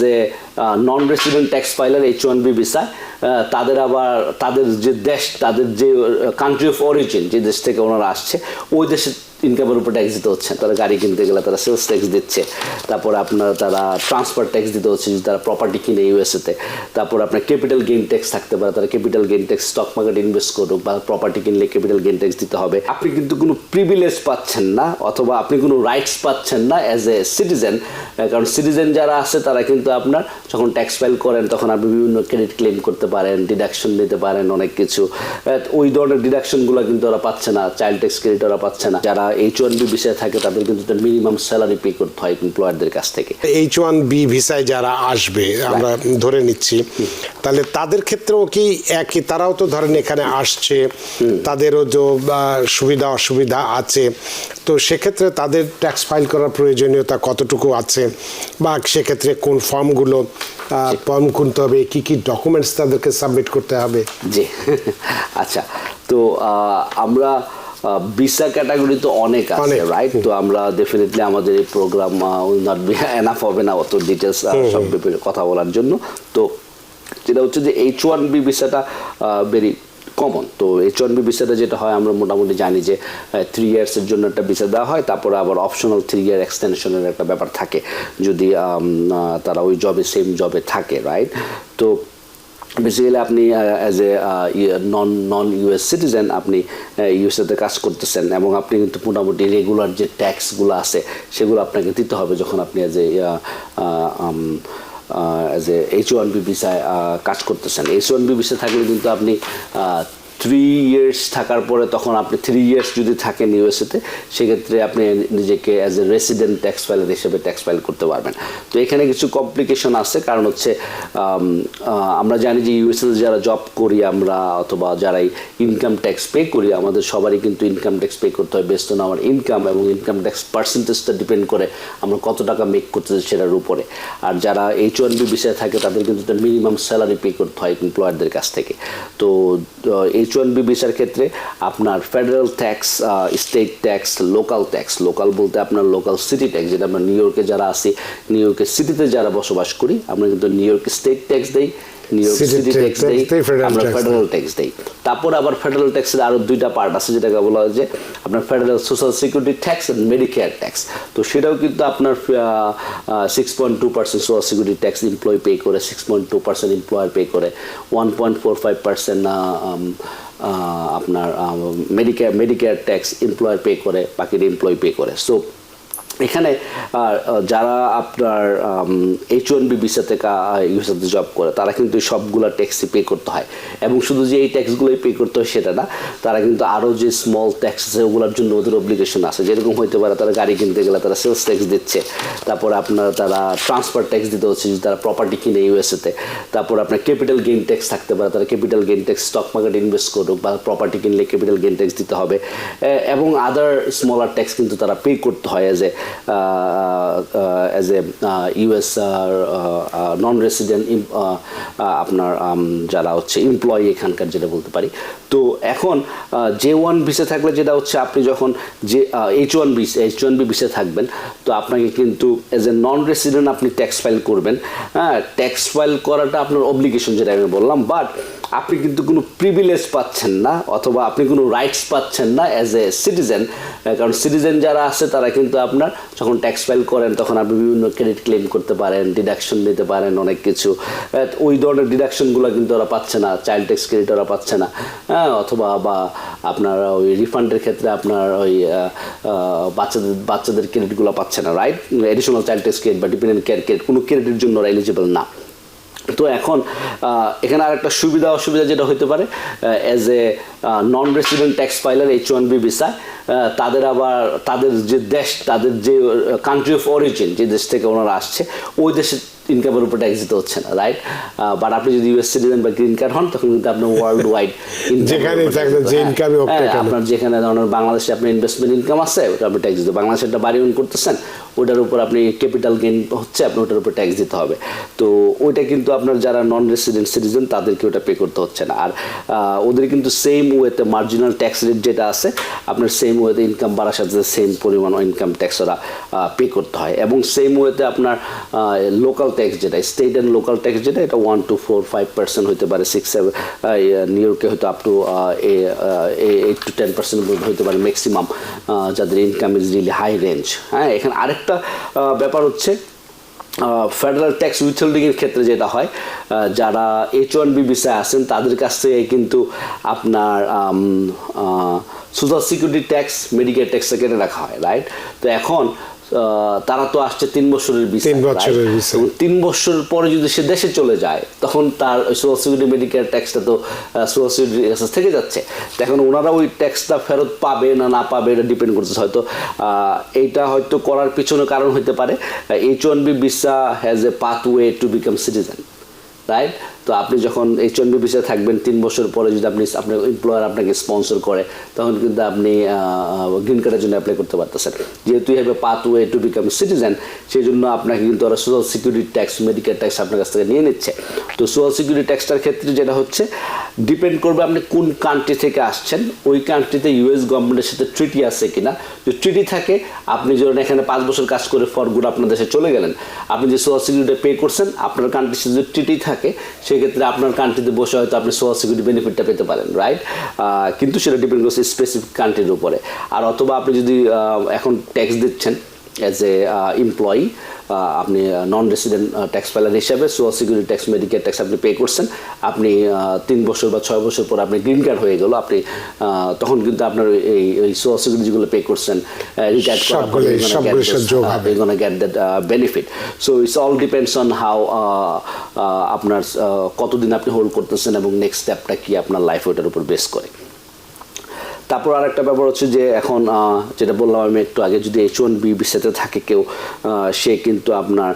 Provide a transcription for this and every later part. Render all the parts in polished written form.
যে non resident tax filer H1B ভিসায় তাদের আবার তাদের যে দেশ, তাদের যে কান্ট্রি অফ অরিজিন, যে দেশ থেকে ওনারা আসছে ওই দেশের ইনকামের উপর ট্যাক্স দিতে হচ্ছে। তারা গাড়ি কিনতে গেলে তারা সেলস ট্যাক্স দিচ্ছে, তারপর আপনার তারা ট্রান্সফার ট্যাক্স দিতে হচ্ছে যদি তারা প্রপার্টি কিনে ইউএসএতে, তারপর আপনার ক্যাপিটাল গেইন ট্যাক্স থাকতে পারে, তারা capital gain tax stock market invest করুক বা প্রপার্টি কিনলে ক্যাপিটাল গেইন ট্যাক্স দিতে হবে। আপনি কিন্তু কোনো প্রিভিলেজ পাচ্ছেন না অথবা আপনি কোনো রাইটস পাচ্ছেন না অ্যাজ এ সিটিজেন, কারণ সিটিজেন যারা আছে তারা কিন্তু আপনার যখন ট্যাক্স ফাইল করেন তখন আপনি বিভিন্ন ক্রেডিট ক্লেম করতে পারেন, ডিডাকশন নিতে পারেন, অনেক কিছু। ওই ধরনের ডিডাকশনগুলো কিন্তু ওরা পাচ্ছে না, চাইল্ড ট্যাক্স ক্রেডিট ওরা পাচ্ছে না। যারা H1B ভিসায় থাকে তাদের কিন্তু মিনিমাম স্যালারি পে করতে হয় এমপ্লয়ারদের কাছ থেকে। H1B ভিসায় যারা আসবে আমরা ধরে নিচ্ছি, তাহলে তাদের ক্ষেত্রেও কি একই? তারাও তো ধরেন এখানে আসছে, তাদেরও যে সুবিধা অসুবিধা আছে, তো সেক্ষেত্রে তাদের ট্যাক্স ফাইল করার প্রয়োজনীয়তা কতটুকু আছে, বা সেক্ষেত্রে কোন ফর্মগুলো ফর্ম কিনতে হবে, কি কি ডকুমেন্টস তাদেরকে সাবমিট করতে হবে? জি আচ্ছা, তো আমরা ভিসা ক্যাটাগরি তো অনেক আছে, রাইট? তো আমরা ডেফিনেটলি আমাদের এই program will not be enough হবে না অত ডিটেলস সব ব্যাপারে কথা বলার জন্য। তো যেটা হচ্ছে যে H1B ভিসাটা ভেরি কমন। তো H1B ভিসাটা যেটা হয় আমরা মোটামুটি জানি যে 3 ইয়ার্সের জন্য একটা ভিসা দেওয়া হয়, তারপরে আবার অপশনাল 3 ইয়ার এক্সটেনশনের একটা ব্যাপার থাকে যদি তারা ওই জবে সেম জবে থাকে, রাইট? তো বেসিক্যালি আপনি as a non US citizen আপনি ইউএসএতে কাজ করতেছেন এবং আপনি কিন্তু মোটামুটি রেগুলার যে ট্যাক্সগুলো আছে সেগুলো আপনাকে দিতে হবে যখন আপনি অ্যাজ এ H1B ভিসায় কাজ করতেছেন। H1B ভিসা থাকলে কিন্তু আপনি 3 ইয়ার্স থাকার পরে তখন আপনি 3 ইয়ার্স যদি থাকেন ইউএসএতে, সেক্ষেত্রে আপনি নিজেকে as a resident tax filer হিসেবে ট্যাক্স ফাইল করতে পারবেন। তো এখানে কিছু কমপ্লিকেশন আছে, কারণ হচ্ছে আমরা জানি যে ইউএসএতে যারা জব করি আমরা অথবা যারাই ইনকাম ট্যাক্স পে করি, আমাদের সবারই কিন্তু ইনকাম ট্যাক্স পে করতে হয় বেসড অন আমার ইনকাম, এবং ইনকাম ট্যাক্স পার্সেন্টেজটা ডিপেন্ড করে আমরা কত টাকা মেক করতেছি সেটার উপরে। আর যারা H1B ভিসায় থাকে তাদের কিন্তু মিনিমাম স্যালারি পে করতে হয় এমপ্লয়ারদের কাছ থেকে। তো H1B ভিসার ক্ষেত্রে আপনার federal tax, state tax, local tax, local বলতে আপনার লোকাল সিটি ট্যাক্স, যেটা আমরা নিউ ইয়র্কে যারা আছি, নিউ ইয়র্কের সিটিতে যারা বসবাস করি আমরা কিন্তু নিউ ইয়র্ক স্টেট ট্যাক্স দেই, নিউ ইয়র্ক সিটি ট্যাক্স দেই, আমরা ফেডারেল ট্যাক্স দেই। তারপর আবার ফেডারেল ট্যাক্সের আরও 2টা পার্ট আছে যেটাকে বলা হয় যে আপনার federal social security tax and medicare tax. তো সেটাও কিন্তু আপনার 6.2% social security tax employ pay করে, 6.2% এমপ্লয়ার পে করে, 1.45% আপনার মেডিকেয়ার ট্যাক্স এমপ্লয়ার পে করে, বাকিটা এমপ্লয় পে করে। সো এখানে যারা আপনার H1B ভিসাতে ইউএসএতে জব করে তারা কিন্তু সবগুলো ট্যাক্সই পে করতে হয়, এবং শুধু যে এই ট্যাক্সগুলোই পে করতে হয় সেটা না, তারা কিন্তু আরও যে স্মল ট্যাক্স আছে ওগুলোর জন্য ওদের অব্লিগেশন আছে। যেরকম হইতে পারে তারা গাড়ি কিনতে গেলে তারা সেলস ট্যাক্স দিচ্ছে, তারপর আপনার তারা ট্রান্সফার ট্যাক্স দিতে হচ্ছে যদি তারা প্রপার্টি কিনে ইউএসএতে, তারপর আপনার ক্যাপিটাল গেইন ট্যাক্স থাকতে পারে, তারা capital gain tax stock market invest করুক বা প্রপার্টি কিনলে ক্যাপিটাল গেইন ট্যাক্স দিতে হবে, এবং আদার স্মলার ট্যাক্স কিন্তু তারা পে করতে হয় as a US non resident আপনার যারা হচ্ছে এমপ্লয়ি এখানকার, যেটা বলতে পারি। তো এখন J1 ভিসা থাকলে যেটা হচ্ছে আপনি যখন যে H1B ভিসা থাকবেন, তো আপনাকে কিন্তু অ্যাজ এ নন রেসিডেন্ট আপনি ট্যাক্স ফাইল করবেন। হ্যাঁ, ট্যাক্স ফাইল করাটা আপনার অব্লিগেশন, যেটা আমি বললাম, বাট আপনি কিন্তু কোনো প্রিভিলেজ পাচ্ছেন না অথবা আপনি কোনো রাইটস পাচ্ছেন না অ্যাজ এ সিটিজেন, কারণ সিটিজেন যারা আছে তারা কিন্তু আপনার যখন ট্যাক্স ফাইল করেন তখন আপনি বিভিন্ন ক্রেডিট ক্লেম করতে পারেন, ডিডাকশন নিতে পারেন, অনেক কিছু। ওই ধরনের ডিডাকশনগুলো কিন্তু ওরা পাচ্ছে না, চাইল্ড ট্যাক্স ক্রেডিট ওরা পাচ্ছে না, হ্যাঁ, অথবা বা আপনার ওই রিফান্ডের ক্ষেত্রে আপনার ওই বাচ্চাদের ক্রেডিটগুলো পাচ্ছে না, right? Additional child tax credit বা ডিপেন্ডেন্ট কেয়ার ক্রেডিট কোনো ক্রেডিটের জন্য ওরা এলিজিবল না। তো এখন এখানে আরেকটা সুবিধা অসুবিধা যেটা হতে পারে, as a non resident tax filer H1B ভিসায় তাদের আবার তাদের যে দেশ, তাদের যে কান্ট্রি অফ অরিজিন, যে দেশ থেকে ওনারা আসছে ওই দেশের ইনকামের উপর ট্যাক্স দিতে হচ্ছে না, রাইট? বাট আপনি যদি ইউএস সিটিজেন বা গ্রিন কার্ড হন তখন কিন্তু আপনি ওয়ার্ল্ড ওয়াইড আপনার যেখানে ধরনের বাংলাদেশে আপনার ইনভেস্টমেন্ট ইনকাম আছে ওটা আপনি ট্যাক্স দিতে, বাংলাদেশে একটা বাড়ি ওন করতেছেন ওটার উপর আপনি ক্যাপিটাল গেইন হচ্ছে আপনি ওটার উপর ট্যাক্স দিতে হবে। তো ওইটা কিন্তু আপনার যারা নন রেসিডেন্ট সিটিজেন তাদেরকে ওটা পে করতে হচ্ছে না। আর ওদের কিন্তু সেম ওয়েতে মার্জিনাল ট্যাক্স রেট যেটা আছে আপনার সেম ওয়েতে ইনকাম বাড়ার সাথে সেম পরিমাণ ইনকাম ট্যাক্স ওরা পে করতে হয়, এবং সেম ওয়েতে আপনার লোকাল ট্যাক্স যেটা স্টেট অ্যান্ড লোকাল ট্যাক্স যেটা এটা 1 to 4-5% হতে পারে, 6-7 নিউ ইয়র্কে হয়তো আপ টু 8 to 10% হতে পারে ম্যাক্সিমাম, যাদের income is really high range. হ্যাঁ, এখানে আরেকটা ব্যাপার হচ্ছে ফেডারেল ট্যাক্স উইথহোল্ডিংয়ের ক্ষেত্রে যেটা হয়, যারা H-1B ভিসায় আসেন তাদের কাছ থেকে কিন্তু আপনার সোশ্যাল সিকিউরিটি ট্যাক্স, মেডিকেল ট্যাক্সটা কেটে রাখা হয়, রাইট? তো এখন তারা তো আসছে 3 বছরের ভিসা, 3 বছর পরে যদি সে দেশে চলে যায় তখন তার সোশ্যাল সিকিউরিটি মেডিকেল ট্যাক্সটা তো সোশ্যাল সিকিউরিটি কাছে থেকে যাচ্ছে। তো এখন ওনারা ওই ট্যাক্সটা ফেরত পাবে না পাবে এটা ডিপেন্ড করতেছে। হয়তো এইটা হয়তো করার পিছনে কারণ হতে পারে H-1B visa has a pathway to become citizen, right? তো আপনি যখন H-1B ভিসায় থাকবেন 3 বছর পরে যদি আপনার এমপ্লয়ার আপনাকে স্পন্সর করে তখন কিন্তু আপনি গ্রিন কার্ডের জন্য অ্যাপ্লাই করতে পারতেছেন। যেহেতু you have a pathway to become citizen, সেই জন্য আপনাকে কিন্তু ওরা social security tax, medical tax আপনার কাছ থেকে নিয়ে নিচ্ছে। তো সোশ্যাল সিকিউরিটি ট্যাক্সটার ক্ষেত্রে যেটা হচ্ছে ডিপেন্ড করবে আপনি কোন কান্ট্রি থেকে আসছেন, ওই কান্ট্রিতে US গভর্নমেন্টের সাথে ট্রিটি আছে কিনা। যদি ট্রিটি থাকে, আপনি যখন এখানে 5 বছর কাজ করে ফর গুড আপনার দেশে চলে গেলেন, আপনি যে সোশ্যাল সিকিউরিটি পে করছেন আপনার কান্ট্রির সাথে যদি ট্রিটি থাকে সেক্ষেত্রে আপনার কান্ট্রিতে বসে হয়তো আপনি সোশ্যাল সিকিউরিটি বেনিফিটটা পেতে পারেন, রাইট? কিন্তু সেটা ডিপেন্ড করছে স্পেসিফিক কান্ট্রির উপরে। আর অথবা আপনি যদি এখন ট্যাক্স দিচ্ছেন অ্যাজ এ এমপ্লয়ি, আপনি নন রেসিডেন্ট ট্যাক্স ফাইলার হিসাবে social security tax, medical tax আপনি পে করছেন, আপনি 3 বছর বা 6 বছর পর আপনি গ্রিন কার্ড হয়ে গেল, আপনি তখন কিন্তু আপনার এই সোশ্যাল সিকিউরিটি যেগুলো পে করছেন রিটায়ার্ড করার পরে গোনা get that benefit. So it's all depends on how আপনার কতদিন আপনি হোল্ড করতেছেন এবং নেক্সট স্টেপটা কি আপনার লাইফ ওটার উপর বেস করে। তারপর আরেকটা ব্যাপার হচ্ছে যে এখন যেটা বললাম আমি একটু আগে, যদি H-1B ভিসাতে থাকে কেউ, সে কিন্তু আপনার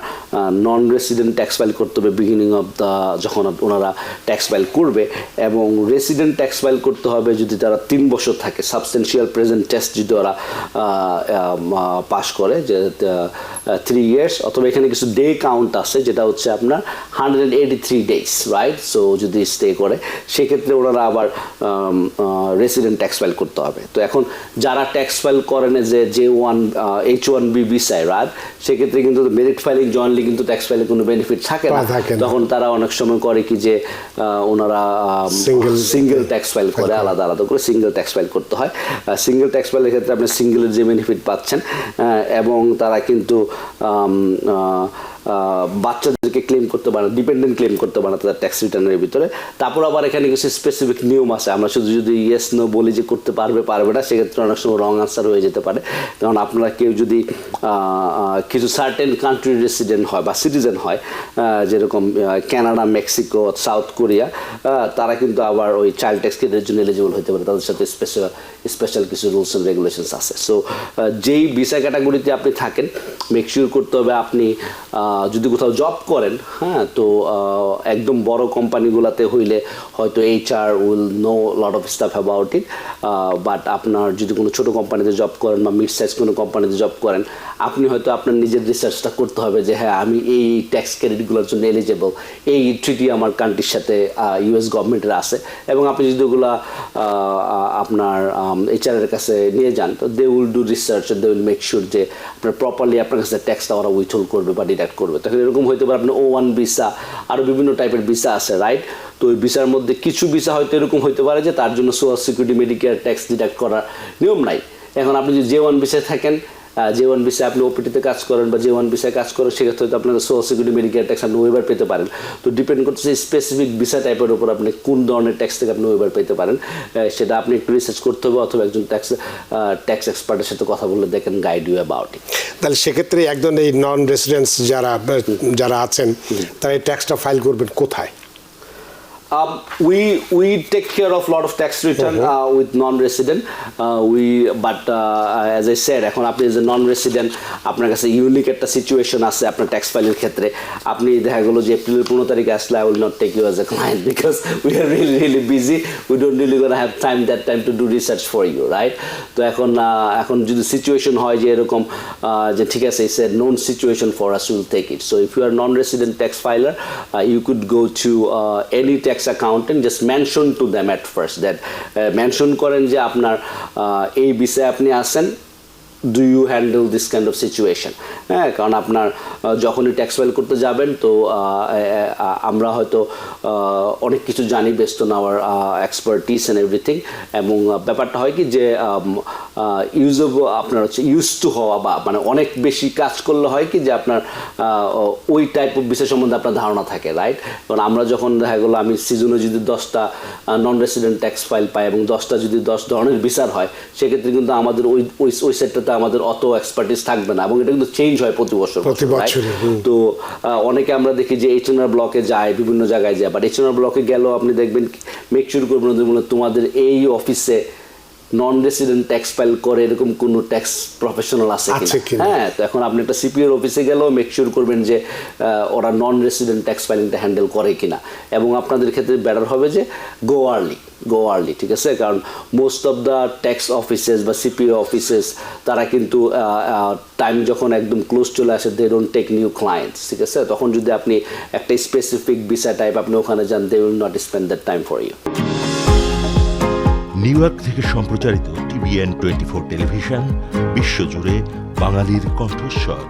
নন রেসিডেন্ট ট্যাক্স ফাইল করতে হবে বিগিনিং অফ দ্য, যখন ওনারা ট্যাক্স ফাইল করবে, এবং রেসিডেন্ট ট্যাক্স ফাইল করতে হবে যদি তারা 3 বছর থাকে, সাবস্টেন্সিয়াল প্রেজেন্ট টেস্ট যদি ওরা পাস করে, যে 3 ইয়ার্স, অথবা এখানে কিছু ডে কাউন্ট আছে যেটা হচ্ছে আপনার 183 days, রাইট? সো যদি স্টে করে সেক্ষেত্রে ওনারা আবার রেসিডেন্ট ট্যাক্স ফাইল করতে হবে। তো এখন যারা ট্যাক্স ফাইল করেন যে H-1B ভিসায়, রাইট, সেক্ষেত্রে কিন্তু মেরিট ফাইলিং জয়েন্টলি কিন্তু ট্যাক্স ফাইলে কোনো বেনিফিট থাকে না, তখন তারা অনেক সময় করে কি যে ওনারা সিঙ্গেল ট্যাক্স ফাইল করে, আলাদা আলাদা করে সিঙ্গেল ট্যাক্স ফাইল করতে হয়। সিঙ্গেল ট্যাক্স ফাইলের ক্ষেত্রে আপনি সিঙ্গেলের যে বেনিফিট পাচ্ছেন, এবং তারা কিন্তু বাচ্চাদেরকে ক্লেম করতে পারে, ডিপেন্ডেন্ট ক্লেম করতে পারে তাদের ট্যাক্স রিটার্নের ভিতরে। তারপর আবার এখানে কিছু স্পেসিফিক নিয়ম আছে, আমরা শুধু যদি ইয়েস নো বলি যে করতে পারবে না, সেক্ষেত্রে অনেক সময় রং আনসার হয়ে যেতে পারে। কারণ আপনারা কেউ যদি কিছু সার্টেন কান্ট্রি রেসিডেন্ট হয় বা সিটিজেন হয়, যেরকম কানাডা, মেক্সিকো, সাউথ কোরিয়া, তারা কিন্তু আবার ওই চাইল্ড ট্যাক্স ক্রেডিটের জন্য এলিজিবল হতে পারে, তাদের সাথে স্পেশাল কিছু রুলস অ্যান্ড রেগুলেশনস আছে। সো যেই ভিসা ক্যাটাগরিতে আপনি থাকেন, মেকশিওর করতে হবে আপনি যদি কোথাও জব করেন, হ্যাঁ, তো একদম বড় কোম্পানিগুলোতে হইলে হয়তো HR will know lot of stuff about it, but আপনার যদি কোনো ছোটো কোম্পানিতে জব করেন বা মিড সাইজ কোনো কোম্পানিতে জব করেন, আপনি হয়তো আপনার নিজের রিসার্চটা করতে হবে যে হ্যাঁ আমি এই ট্যাক্স ক্রেডিটগুলোর জন্য এলিজেবল, এই ট্রিটি আমার কান্ট্রির সাথে US গভর্নমেন্টের আছে, এবং আপনি যদি ওগুলো আপনার HR-এর কাছে নিয়ে যান, তো they will do research, they will make sure যে আপনার প্রপারলি আপনার কাছে ট্যাক্সটা ওরা উইথহোল্ড করবে বা ডিডাক্ট করবে। তখন এরকম হইতে পারে আপনার O-1 ভিসা, আরও বিভিন্ন টাইপের ভিসা আছে, রাইট? তো ওই ভিসার মধ্যে কিছু ভিসা হয়তো এরকম হইতে পারে যে তার জন্য social security, medical tax deduct করার নিয়ম নাই। এখন আপনি যদি J-1 ভিসায় থাকেন, J-1 ভিসায় আপনি OPT-তে কাজ করেন বা J-1 ভিসায় কাজ করেন, সেক্ষেত্রে হয়তো আপনার সোশ্যাল সিকিউরিটি, মেডিকেল ট্যাক্স আপনি ওয়েবার পেতে পারেন। তো ডিপেন্ড করতেছে স্পেসিফিক ভিসা টাইপের উপর আপনি কোন ধরনের ট্যাক্স থেকে আপনি ওয়েবার পেতে পারেন, সেটা আপনি একটু রিসার্চ করতে হবে, অথবা একজন ট্যাক্স এক্সপার্টের সাথে কথা বলে দেখেন, গাইড ইউ অ্যাবাউট ইট। তাহলে সেক্ষেত্রে একজন এই নন রেসিডেন্টস যারা আছেন তারা এই ট্যাক্সটা ফাইল করবেন কোথায়? We take care of a lot of tax return with non-resident. But as I said, এখন আপনি যে non-resident, আপনার কাছে ইউনিক একটা সিচুয়েশন আছে আপনার ট্যাক্স ফাইলের ক্ষেত্রে, আপনি দেখা গেলো যে এপ্রিলের 15 তারিখে আসলে I will not take you as a client because we are really busy. We don't really gonna have that time to do research for you, right? তো এখন যদি সিচুয়েশন হয় যে এরকম যে ঠিক আছে, it's a known situation for us, we will take it. So if you are non-resident tax filer, you could go to any tax accountant, just mention to them at first that mention করেন যে আপনার এই বিষয়ে আপনি আসেন, do you handle this kind of situation. হ্যাঁ, কারণ আপনার যখনই ট্যাক্স ফাইল করতে যাবেন তো আমরা হয়তো অনেক কিছু জানি best on our expertise and everything, এবং ব্যাপারটা হয় কি যে আপনার হচ্ছে ইউজ টু হওয়া বা মানে অনেক বেশি কাজ করলে হয় কি যে আপনার ওই টাইপ অফ বিষয় সম্বন্ধে আপনার ধারণা থাকে, রাইট? কারণ আমরা যখন দেখা গেলো আমি সিজনে যদি 10টা নন রেসিডেন্ট ট্যাক্স ফাইল পাই এবং 10টা যদি 10 ধরনের বিচার হয়, সেক্ষেত্রে কিন্তু আমাদের ওই সেক্টরটা আমাদের অত এক্সপার্টিস থাকবে না, এবং এটা কিন্তু চেঞ্জ হয় প্রতি বছর। তো অনেকে আমরা দেখি যে এইচএনআর ব্লকে যায়, বিভিন্ন জায়গায় যায়, বাট এইচএনআর ব্লকে গেলেও আপনি দেখবেন মেক শিওর করবেন তোমাদের এই অফিসে নন রেসিডেন্ট ট্যাক্স ফাইল করে এরকম কোনো ট্যাক্স প্রফেশনাল আছে কিনা। হ্যাঁ, তো এখন আপনি একটা সিপিওর অফিসে গেলেও মেক শিওর করবেন যে ওরা নন রেসিডেন্ট ট্যাক্স ফাইলিংটা হ্যান্ডেল করে কিনা, এবং আপনাদের ক্ষেত্রে বেটার হবে যে গো আর্লি, ঠিক আছে? কারণ most of the tax offices বা সিপিও অফিসেস তারা কিন্তু টাইম যখন একদম ক্লোজ চলে আসে, they don't take new clients, ঠিক আছে? তখন যদি আপনি একটা স্পেসিফিক ভিসা টাইপ আপনি ওখানে যান, they will not spend that time for you. New York থেকে সম্প্রচারিত TVN 24 টেলিভিশন, বিশ্বজুড়ে বাঙালির কণ্ঠস্বর।